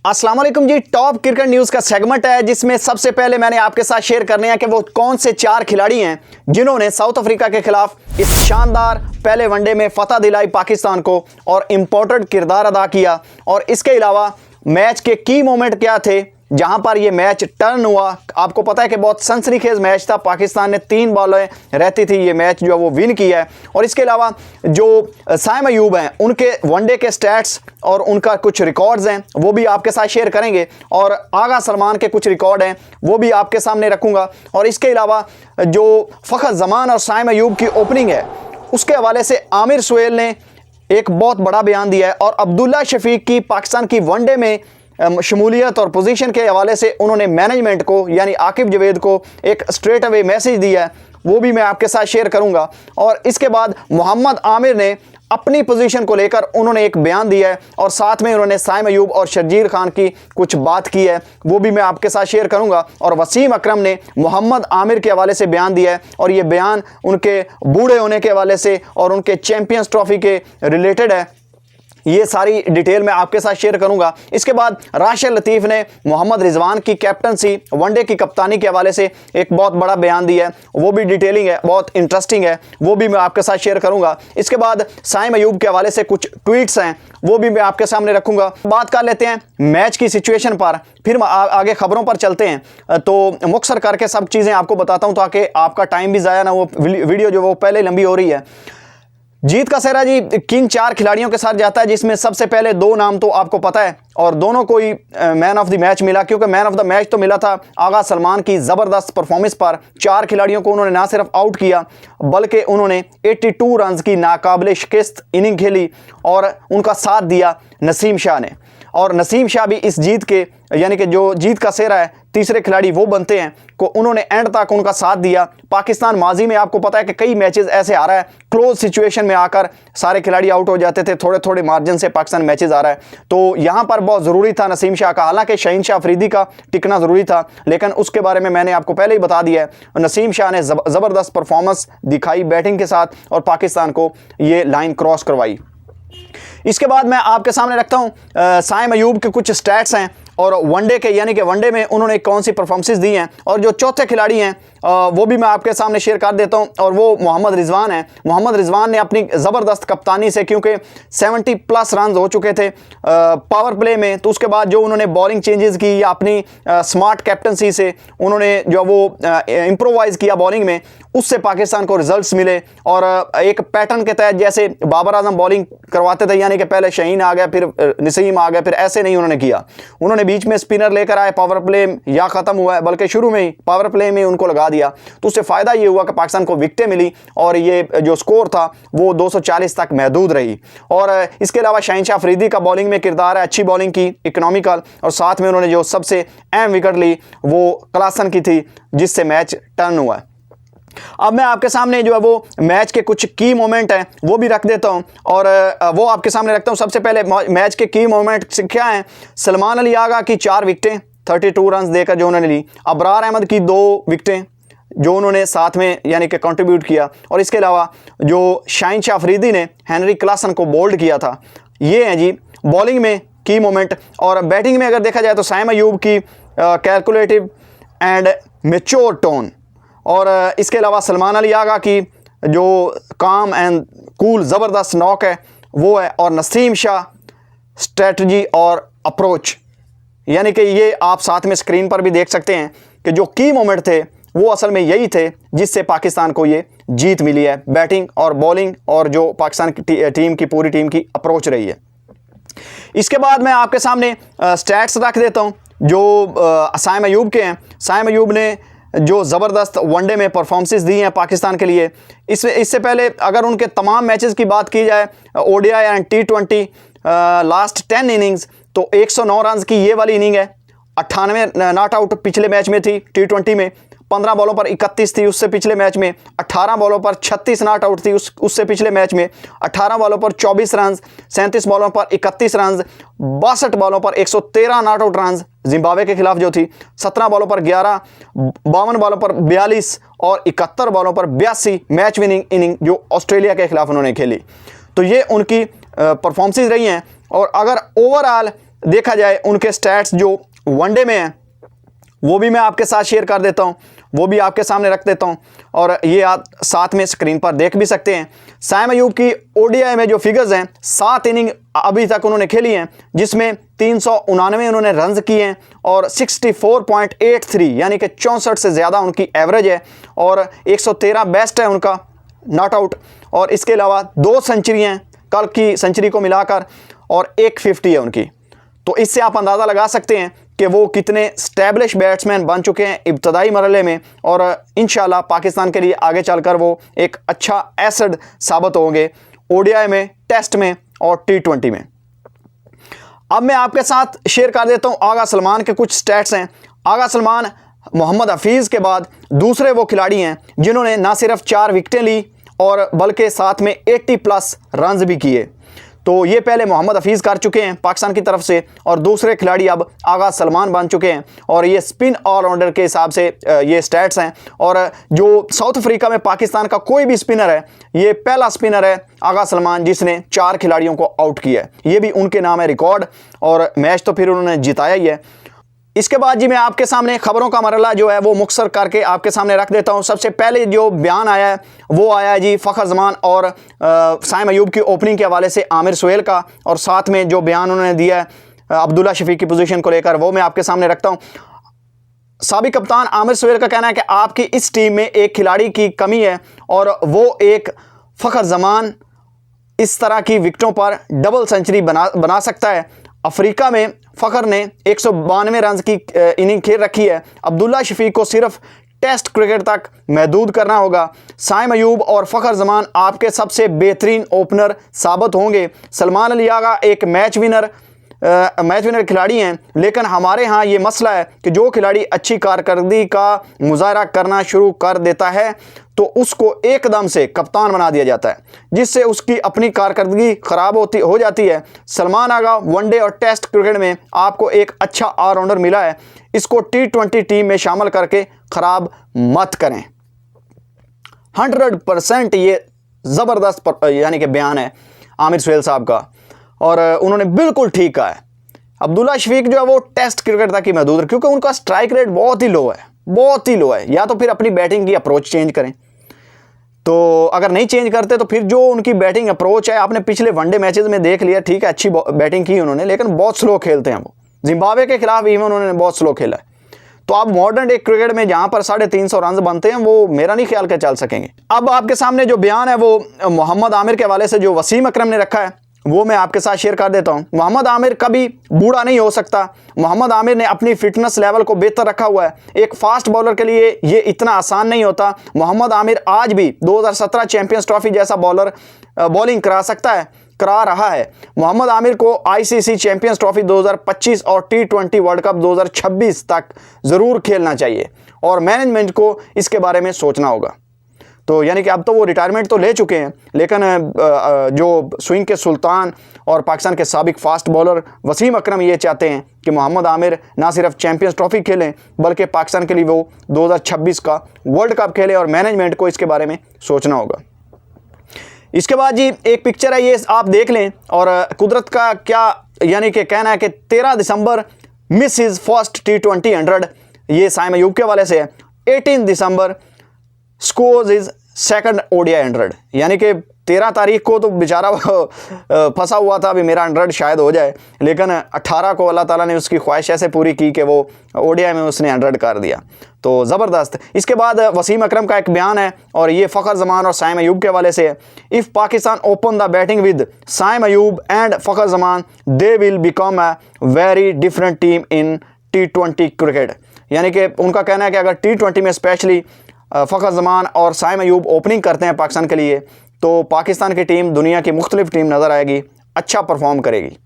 अस्सलाम वालेकुम जी। Top cricket news का सेगमेंट है जिसमें सबसे पहले मैंने आपके साथ शेयर करने हैं कि वो कौन से 4 खिलाड़ी हैं जिन्होंने साउथ अफ्रीका के खिलाफ इस शानदार पहले वनडे में फतह दिलाई पाकिस्तान को और इंपॉर्टेंट किरदार अदा किया। और इसके अलावा मैच के की मोमेंट क्या थे जहां पर ये मैच टर्न हुआ। आपको पता है कि बहुत सनसनीखेज मैच था, पाकिस्तान ने 3 बॉलें रहती थी ये मैच जो है वो विन किया है। और इसके अलावा जो साइम अयूब हैं उनके वनडे के स्टैट्स और उनका कुछ रिकॉर्ड्स हैं वो भी आपके साथ शेयर करेंगे और आगा सलमान के कुछ रिकॉर्ड हैं वो भी आपके सामने रखूंगा। और इसके अलावा जो फ़खर जमान और साइम अयूब की ओपनिंग है उसके हवाले से आमिर सुहेल ने एक बहुत बड़ा बयान दिया है और अब्दुल्ला शफीक की पाकिस्तान की वनडे में शमूलियत और पोजीशन के हवाले से उन्होंने मैनेजमेंट को यानी आकिब जवेद को एक स्ट्रेट अवे मैसेज दिया है, वो भी मैं आपके साथ शेयर करूंगा। और इसके बाद मोहम्मद आमिर ने अपनी पोजीशन को लेकर उन्होंने एक बयान दिया है और साथ में उन्होंने साइम अयूब और शर्जील खान की कुछ बात की है, वो भी मैं आपके साथ शेयर करूंगा। और वसीम अकरम ने मोहम्मद आमिर के हवाले से बयान दिया है और ये बयान उनके बूढ़े होने के हवाले से और उनके चैंपियंस ट्रॉफी के रिलेटेड है। ये सारी डिटेल मैं आपके साथ शेयर करूंगा। इसके बाद राशिद लतीफ़ ने मोहम्मद रिजवान की कैप्टनसी वनडे की कप्तानी के हवाले से एक बहुत बड़ा बयान दिया है, वो भी डिटेलिंग है, बहुत इंटरेस्टिंग है, वो भी मैं आपके साथ शेयर करूंगा। इसके बाद साइम अयूब के हवाले से कुछ ट्वीट्स हैं वो भी मैं आपके सामने रखूंगा। बात कर लेते हैं मैच की सिचुएशन पर, फिर आगे खबरों पर चलते हैं। तो मुख्तसर करके सब चीज़ें आपको बताता हूँ ताकि आपका टाइम भी ज़ाया ना हो, वीडियो जो वो पहले लंबी हो रही है। जीत का सेहरा जी किन 4 खिलाड़ियों के साथ जाता है जिसमें सबसे पहले 2 नाम तो आपको पता है और दोनों को ही मैन ऑफ द मैच मिला, क्योंकि मैन ऑफ द मैच तो मिला था आगा सलमान की ज़बरदस्त परफॉर्मेंस पर। 4 खिलाड़ियों को उन्होंने ना सिर्फ आउट किया बल्कि उन्होंने 82 रन की नाकाबिले शिकस्त इनिंग खेली और उनका साथ दिया नसीम शाह ने। और नसीम शाह भी इस जीत के यानी कि जो जीत का सेहरा है तीसरे खिलाड़ी वो बनते हैं को उन्होंने एंड तक उनका साथ दिया। पाकिस्तान माजी में आपको पता है कि कई मैचेस ऐसे आ रहा है क्लोज सिचुएशन में आकर सारे खिलाड़ी आउट हो जाते थे, थोड़े थोड़े मार्जिन से पाकिस्तान मैचेस आ रहा है। तो यहाँ पर बहुत ज़रूरी था नसीम शाह का, हालांकि शहीन शाह अफरीदी का टिकना ज़रूरी था लेकिन उसके बारे में मैंने आपको पहले ही बता दिया है। नसीम शाह ने ज़बरदस्त परफॉर्मेंस दिखाई बैटिंग के साथ और पाकिस्तान को ये लाइन क्रॉस करवाई। इसके बाद मैं आपके सामने रखता हूं साइम अयूब के कुछ स्टैट्स हैं और वनडे के यानी कि वनडे में उन्होंने कौन सी परफॉर्मेंसेस दी हैं। और जो चौथे खिलाड़ी हैं वो भी मैं आपके सामने शेयर कर देता हूं और वो मोहम्मद रिजवान है। मोहम्मद रिजवान ने अपनी ज़बरदस्त कप्तानी से, क्योंकि 70+ रन हो चुके थे पावर प्ले में, तो उसके बाद जो उन्होंने बॉलिंग चेंजेस की या अपनी स्मार्ट कैप्टनसी से उन्होंने जो वो इम्प्रोवाइज़ किया बॉलिंग में, उससे पाकिस्तान को रिजल्ट्स मिले। और एक पैटर्न के तहत जैसे बाबर आजम बॉलिंग करवाते थे यानी कि पहले शहीन आ गया फिर नसीम आ गया, फिर ऐसे नहीं उन्होंने किया। उन्होंने बीच में स्पिनर लेकर आए, पावर प्ले या ख़त्म हुआ है बल्कि शुरू में ही पावर प्ले में उनको लगा दिया, तो उससे फ़ायदा ये हुआ कि पाकिस्तान को विकेटें मिली और ये जो स्कोर था वो 240 तक महदूद रही। और इसके अलावा शहीन शाह अफरीदी का बॉलिंग में किरदार है, अच्छी बॉलिंग की, इकोनॉमिकल, और साथ में उन्होंने जो सबसे अहम विकेट ली वो क्लासन की थी जिससे मैच टर्न हुआ है। अब मैं आपके सामने जो है वो मैच के कुछ की मोमेंट हैं वो भी रख देता हूं और वो आपके सामने रखता हूं। सबसे पहले मैच के की मोमेंट क्या हैं? सलमान अली आगा की 4 विकेटें 32 रन देकर जो उन्होंने ली, अबरार अहमद की 2 विकेटें जो उन्होंने साथ में यानी कि कंट्रीब्यूट किया, और इसके अलावा जो शाहीन शाह अफरीदी ने हेनरी क्लासन को बोल्ड किया था। ये हैं जी बॉलिंग में की मोमेंट। और बैटिंग में अगर देखा जाए तो साइम अयूब की कैलकुलेटिव एंड मेच्योर टोन, और इसके अलावा सलमान अली आगा की जो काम एंड कूल ज़बरदस्त नॉक है वो है, और नसीम शाह स्ट्रेटजी और अप्रोच, यानी कि ये आप साथ में स्क्रीन पर भी देख सकते हैं कि जो की मोमेंट थे वो असल में यही थे जिससे पाकिस्तान को ये जीत मिली है, बैटिंग और बॉलिंग और जो पाकिस्तान की टीम की पूरी टीम की अप्रोच रही है। इसके बाद मैं आपके सामने स्टैट्स रख देता हूँ जो साइम अयूब के हैं। साइम अयूब ने जो ज़बरदस्त वनडे में परफॉर्मेंसेस दी हैं पाकिस्तान के लिए, इससे पहले अगर उनके तमाम मैचेस की बात की जाए ODI and T20 last 10 innings, तो 109 रन की ये वाली इनिंग है, 98 नॉट आउट पिछले मैच में थी T20 में, 15 बॉलों पर 31 थी उससे पिछले मैच में, 18 बॉलों पर 36 नॉट आउट थी उससे पिछले मैच में, 18 बॉलों पर 24 रन, 37 बॉलों पर 31 रन, 62 बॉलों पर 113 नॉट आउट रन जिम्बाब्वे के खिलाफ जो थी, 17 बॉलों पर 11, 52 बॉलों पर 42 और 71 बॉलों पर 82 मैच विनिंग इनिंग जो ऑस्ट्रेलिया के खिलाफ उन्होंने खेली। तो ये उनकी परफॉर्मेंसेस रही हैं। और अगर ओवरऑल देखा जाए उनके स्टैट्स जो वनडे में हैं वो भी मैं आपके साथ शेयर कर देता हूं, वो भी आपके सामने रख देता हूं और ये आप साथ में स्क्रीन पर देख भी सकते हैं। साइम अयूब की ओडीआई में जो फिगर्स हैं, 7 इनिंग अभी तक उन्होंने खेली हैं जिसमें 399 उन्होंने रन्स किए हैं और 64.83 यानी कि 64 से ज़्यादा उनकी एवरेज है और 113 बेस्ट है उनका नॉट आउट। और इसके अलावा 2 सेंचुरी हैं कल की सेंचुरी को मिलाकर और 150 है उनकी। तो इससे आप अंदाज़ा लगा सकते हैं कि वो कितने स्टैब्लिश बैट्समैन बन चुके हैं इब्तदाई मरहले में और इंशाल्लाह पाकिस्तान के लिए आगे चलकर वो एक अच्छा एसेट साबित होंगे ओडीआई में, टेस्ट में और टी20 में। अब मैं आपके साथ शेयर कर देता हूं आगा सलमान के कुछ स्टैट्स हैं। आगा सलमान मोहम्मद हफीज़ के बाद दूसरे वो खिलाड़ी हैं जिन्होंने ना सिर्फ 4 विकेटें ली और बल्कि साथ में 80+ रन्स भी किए। तो ये पहले मोहम्मद हफीज़ कर चुके हैं पाकिस्तान की तरफ से और दूसरे खिलाड़ी अब आगा सलमान बन चुके हैं और ये स्पिन ऑलराउंडर के हिसाब से ये स्टैट्स हैं। और जो साउथ अफ्रीका में पाकिस्तान का कोई भी स्पिनर है, ये पहला स्पिनर है आगा सलमान जिसने 4 खिलाड़ियों को आउट किया है। ये भी उनके नाम है रिकॉर्ड और मैच तो फिर उन्होंने जिताया ही है। इसके बाद जी मैं आपके सामने खबरों का मरला जो है वो मुख्तसर करके आपके सामने रख देता हूं। सबसे पहले जो बयान आया है वो आया है जी फ़खर ज़मान और साइम अयूब की ओपनिंग के हवाले से आमिर सुहेल का, और साथ में जो बयान उन्होंने दिया है अब्दुल्ला शफीक की पोजीशन को लेकर वो मैं आपके सामने रखता हूं। साबिक कप्तान आमिर सुहेल का कहना है कि आपकी इस टीम में एक खिलाड़ी की कमी है और वो एक फ़खर ज़मान इस तरह की विकेटों पर डबल सेंचुरी बना सकता है। अफ्रीका में फ़खर ने 192 रन की इनिंग खेल रखी है। अब्दुल्ला शफीक को सिर्फ टेस्ट क्रिकेट तक महदूद करना होगा। साइम अयूब और फ़खर ज़मान आपके सबसे बेहतरीन ओपनर साबित होंगे। सलमान अली आगा एक मैच विनर खिलाड़ी हैं, लेकिन हमारे यहाँ ये मसला है कि जो खिलाड़ी अच्छी कारकर्दगी का मुजाहरा करना शुरू कर देता है तो उसको एकदम से कप्तान बना दिया जाता है, जिससे उसकी अपनी कारकर्दगी ख़राब हो जाती है। सलमान आगा वनडे और टेस्ट क्रिकेट में आपको एक अच्छा ऑलराउंडर मिला है, इसको टी20 टीम में शामिल करके ख़राब मत करें। 100% ये ज़बरदस्त यानी कि बयान है आमिर सुहेल साहब का और उन्होंने बिल्कुल ठीक कहा है। अब्दुल्ला शफीक जो है वो टेस्ट क्रिकेट तक ही महदूद है क्योंकि उनका स्ट्राइक रेट बहुत ही लो है, बहुत ही लो है। या तो फिर अपनी बैटिंग की अप्रोच चेंज करें, तो अगर नहीं चेंज करते तो फिर जो उनकी बैटिंग अप्रोच है आपने पिछले वनडे मैचेस में देख लिया, ठीक है अच्छी बैटिंग की उन्होंने, लेकिन बहुत स्लो खेलते हैं वो। जिम्बाब्वे के खिलाफ इवन उन्होंने बहुत स्लो खेला है। तो आप मॉडर्न डे क्रिकेट में जहां पर 350 रन बनते हैं वो मेरा नहीं ख्याल के चल सकेंगे। अब आपके सामने जो बयान है वो मोहम्मद आमिर के हवाले से जो वसीम अकरम ने रखा है वो मैं आपके साथ शेयर कर देता हूं। मोहम्मद आमिर कभी बूढ़ा नहीं हो सकता। मोहम्मद आमिर ने अपनी फिटनेस लेवल को बेहतर रखा हुआ है। एक फास्ट बॉलर के लिए ये इतना आसान नहीं होता। मोहम्मद आमिर आज भी 2017 चैंपियंस ट्रॉफी जैसा बॉलिंग करा रहा है। मोहम्मद आमिर को आईसीसी चैंपियंस ट्रॉफी 2025 और टी20 वर्ल्ड कप 2026 तक ज़रूर खेलना चाहिए और मैनेजमेंट को इसके बारे में सोचना होगा। तो यानी कि अब तो वो रिटायरमेंट तो ले चुके हैं, लेकिन जो स्विंग के सुल्तान और पाकिस्तान के साबिक फास्ट बॉलर वसीम अकरम ये चाहते हैं कि मोहम्मद आमिर ना सिर्फ चैंपियंस ट्रॉफी खेलें बल्कि पाकिस्तान के लिए वो 2026 का वर्ल्ड कप खेले और मैनेजमेंट को इसके बारे में सोचना होगा। इसके बाद जी एक पिक्चर है, ये आप देख लें। और कुदरत का क्या यानी कि कहना है कि 13 दिसंबर मिस हिज फर्स्ट टी20 100, ये साइम अयूब के हवाले से है। 18 दिसंबर स्कोर्स इज सेकंड ओडीआई 100, यानी कि 13 तारीख को तो बेचारा फंसा हुआ था अभी मेरा 100 शायद हो जाए, लेकिन 18 को अल्लाह ताला ने उसकी ख्वाहिश ऐसे पूरी की कि वो ओडीआई में उसने 100 कर दिया। तो ज़बरदस्त। इसके बाद वसीम अकरम का एक बयान है और ये फ़खर ज़मान और साइम अयूब के हवाले से है। If Pakistan open the batting with Saim Ayub and Fakhar Zaman they will become a very different team in टी20 क्रिकेट। यानी कि उनका कहना है कि अगर टी20 में स्पेशली फ़खर ज़मान और साइम अयूब ओपनिंग करते हैं पाकिस्तान के लिए तो पाकिस्तान की टीम दुनिया की मुख्तलिफ टीम नज़र आएगी, अच्छा परफॉर्म करेगी।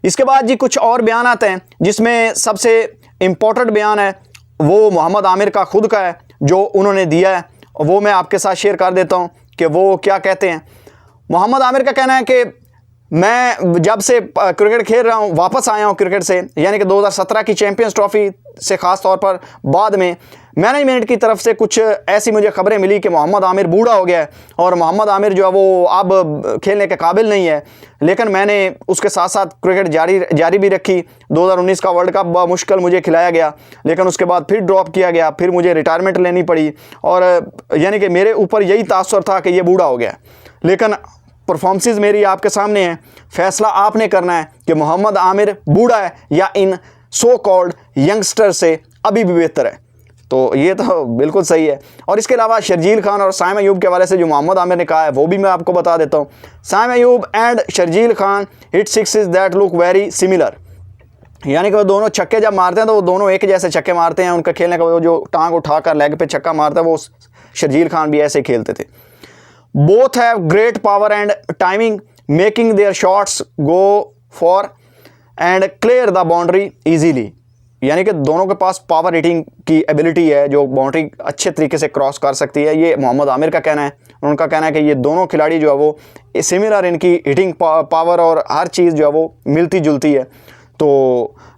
इसके बाद जी कुछ और बयान आते हैं जिसमें सबसे इम्पोर्टेंट बयान है वो मोहम्मद आमिर का खुद का है जो उन्होंने दिया है, वो मैं आपके साथ शेयर कर देता हूं कि वो क्या कहते हैं। मोहम्मद आमिर का कहना है कि मैं जब से क्रिकेट खेल रहा हूँ, वापस आया हूँ क्रिकेट से, यानी कि 2017 की चैंपियंस ट्रॉफी से ख़ास तौर पर बाद में मैनेजमेंट की तरफ से कुछ ऐसी मुझे खबरें मिली कि मोहम्मद आमिर बूढ़ा हो गया है और मोहम्मद आमिर जो है वो अब खेलने के काबिल नहीं है। लेकिन मैंने उसके साथ साथ क्रिकेट जारी भी रखी। 2019 का वर्ल्ड कप मुश्किल मुझे खिलाया गया, लेकिन उसके बाद फिर ड्रॉप किया गया, फिर मुझे रिटायरमेंट लेनी पड़ी और यानी कि मेरे ऊपर यही तासुर था कि ये बूढ़ा हो गया। लेकिन परफॉर्मेंस मेरी आपके सामने है, फैसला आपने करना है कि मोहम्मद आमिर बूढ़ा है या इन सो कॉल्ड यंगस्टर से अभी भी बेहतर है। तो ये तो बिल्कुल सही है। और इसके अलावा शर्जील खान और साइम अयूब के हवाले से जो मोहम्मद आमिर ने कहा है वो भी मैं आपको बता देता हूँ। Saim Ayub and Sharjeel Khan hit sixes that look very similar, यानी कि वो दोनों छक्के जब मारते हैं तो वो दोनों एक जैसे छक्के मारते हैं। उनका खेलने का वो जो टांग उठाकर लेग पे छक्का मारता है वो शर्जील खान भी ऐसे खेलते थे। Both have great power and timing, making their shots go for and clear the boundary easily, यानी कि दोनों के पास पावर हिटिंग की एबिलिटी है जो बाउंड्री अच्छे तरीके से क्रॉस कर सकती है। ये मोहम्मद आमिर का कहना है। उनका कहना है कि ये दोनों खिलाड़ी जो है वो सिमिलर, इनकी हिटिंग पावर और हर चीज़ जो है वो मिलती जुलती है। तो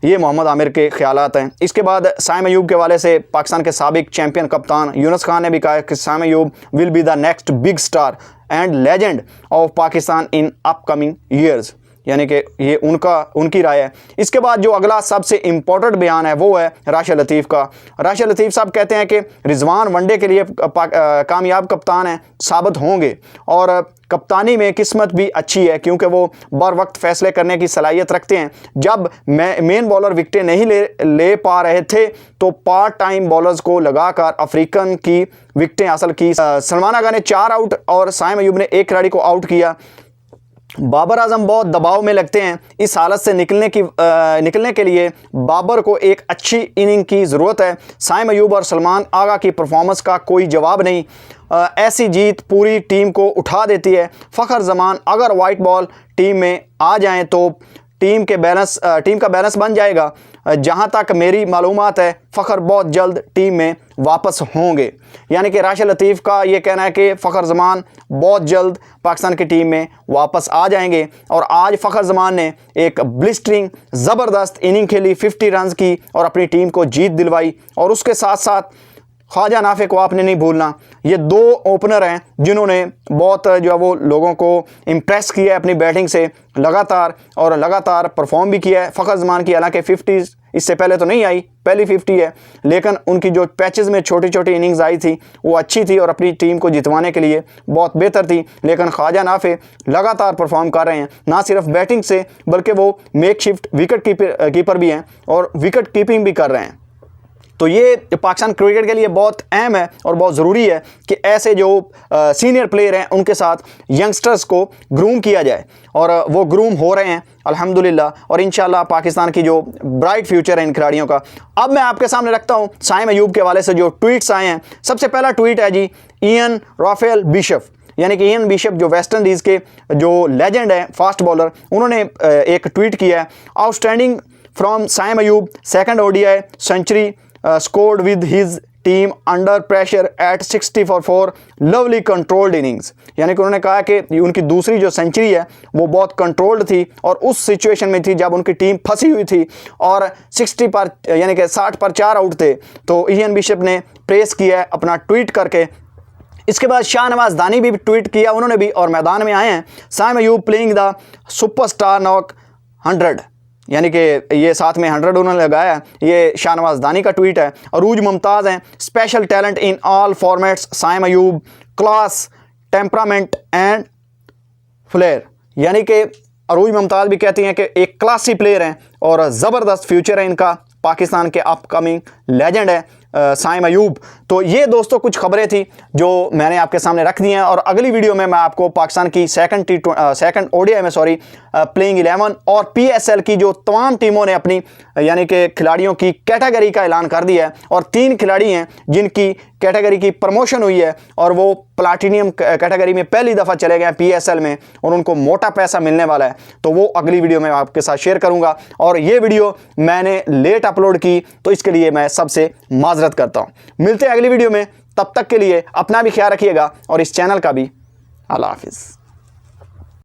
ये मोहम्मद आमिर के ख्यालात हैं। इसके बाद साइम अयूब के हवाले से पाकिस्तान के साबिक चैंपियन कप्तान यूनुस खान ने भी कहा कि Saim Ayub will be the next big star and legend of Pakistan in upcoming years, यानी कि ये उनकी राय है। इसके बाद जो अगला सबसे इम्पोर्टेंट बयान है वो है राशिद लतीफ़ का। राशिद लतीफ़ साहब कहते हैं कि रिजवान वनडे के लिए कामयाब कप्तान है, साबित होंगे और कप्तानी में किस्मत भी अच्छी है क्योंकि वो बर वक्त फैसले करने की सलाहियत रखते हैं। जब मेन बॉलर विकेटें नहीं ले पा रहे थे तो पार्ट टाइम बॉलर्स को लगाकर अफ्रीकन की विकेटें हासिल की। सलमान आगा ने 4 आउट और साइम अयूब ने 1 खिलाड़ी को आउट किया। बाबर आजम बहुत दबाव में लगते हैं। इस हालत से निकलने के लिए बाबर को एक अच्छी इनिंग की ज़रूरत है। साइम अयूब और सलमान आगा की परफॉर्मेंस का कोई जवाब नहीं। ऐसी जीत पूरी टीम को उठा देती है। फ़खर जमान अगर वाइट बॉल टीम में आ जाएं तो टीम का बैलेंस बन जाएगा। जहां तक मेरी मालूमात है फ़खर बहुत जल्द टीम में वापस होंगे, यानी कि राशिद लतीफ़ का ये कहना है कि फ़खर जमान बहुत जल्द पाकिस्तान की टीम में वापस आ जाएंगे। और आज फ़खर जमान ने एक ब्लिस्टरिंग ज़बरदस्त इनिंग खेली, 50 रन की और अपनी टीम को जीत दिलवाई। और उसके साथ साथ ख्वाजा नाफे को आपने नहीं भूलना। ये 2 ओपनर हैं जिन्होंने बहुत जो है वो लोगों को इम्प्रेस किया है अपनी बैटिंग से, लगातार परफॉर्म भी किया है। फ़खर जमान की हालांकि 50 इससे पहले तो नहीं आई, पहली 50 है, लेकिन उनकी जो पैचेस में छोटी छोटी इनिंग्स आई थी वो अच्छी थी और अपनी टीम को जितवाने के लिए बहुत बेहतर थी। लेकिन ख्वाजा नाफे लगातार परफॉर्म कर रहे हैं, ना सिर्फ बैटिंग से बल्कि वो मेकशिफ्ट विकेट कीपर भी हैं और विकेट कीपिंग भी कर रहे हैं। तो ये पाकिस्तान क्रिकेट के लिए बहुत अहम है और बहुत ज़रूरी है कि ऐसे जो सीनियर प्लेयर हैं उनके साथ यंगस्टर्स को ग्रूम किया जाए और वो ग्रूम हो रहे हैं अल्हम्दुलिल्लाह। और इंशाल्लाह पाकिस्तान की जो ब्राइट फ्यूचर है इन खिलाड़ियों का। अब मैं आपके सामने रखता हूँ साइम अयूब के हवाले से जो ट्वीट्स आए हैं। सबसे पहला ट्वीट है जी इयन राफेल बिशप, यानी कि इयन बिशप जो वेस्ट इंडीज़ के जो लेजेंड हैं फास्ट बॉलर, उन्होंने एक ट्वीट किया है। Outstanding from Saim Ayub, second ODI century scored with his team under pressure at 60 for 4 lovely controlled innings, यानी कि उन्होंने कहा कि उनकी दूसरी जो सेंचुरी है वो बहुत कंट्रोल्ड थी और उस सिचुएशन में थी जब उनकी टीम फंसी हुई थी और 60 पर यानी कि 60 पर 4 आउट थे। तो इयन बिशप ने प्रेस किया है अपना ट्वीट करके। इसके बाद शाहनवाज दानी भी ट्वीट किया उन्होंने भी और मैदान में आए हैं। Saim Ayub playing the superstar knock 100, यानी कि ये साथ में 100 उन्होंने लगाया। ये शाहनवाज दानी का ट्वीट है। अरूज मुमताज़ हैं, special talent in all formats, Saim Ayub class temperament and flair, यानी कि अरूज मुमताज़ भी कहती हैं कि एक क्लासी प्लेयर हैं और ज़बरदस्त फ्यूचर है इनका, पाकिस्तान के अपकमिंग लेजेंड है साइम अयूब। तो ये दोस्तों कुछ खबरें थी जो मैंने आपके सामने रख दी हैं और अगली वीडियो में मैं आपको पाकिस्तान की सेकंड ODI में प्लेइंग 11 और PSL की जो तमाम टीमों ने अपनी यानी कि खिलाड़ियों की कैटेगरी का ऐलान कर दिया है और 3 खिलाड़ी हैं जिनकी कैटेगरी की प्रमोशन हुई है और वो प्लाटिनियम कैटेगरी में पहली दफ़ा चले गए PSL में और उनको मोटा पैसा मिलने वाला है। तो वो अगली वीडियो में आपके साथ शेयर करूंगा और ये वीडियो मैंने लेट अपलोड की तो इसके लिए मैं सबसे माजरत करता हूँ। मिलते हैं अगली वीडियो में, तब तक के लिए अपना भी ख्याल रखिएगा और इस चैनल का भी। अल्लाह हाफिज़।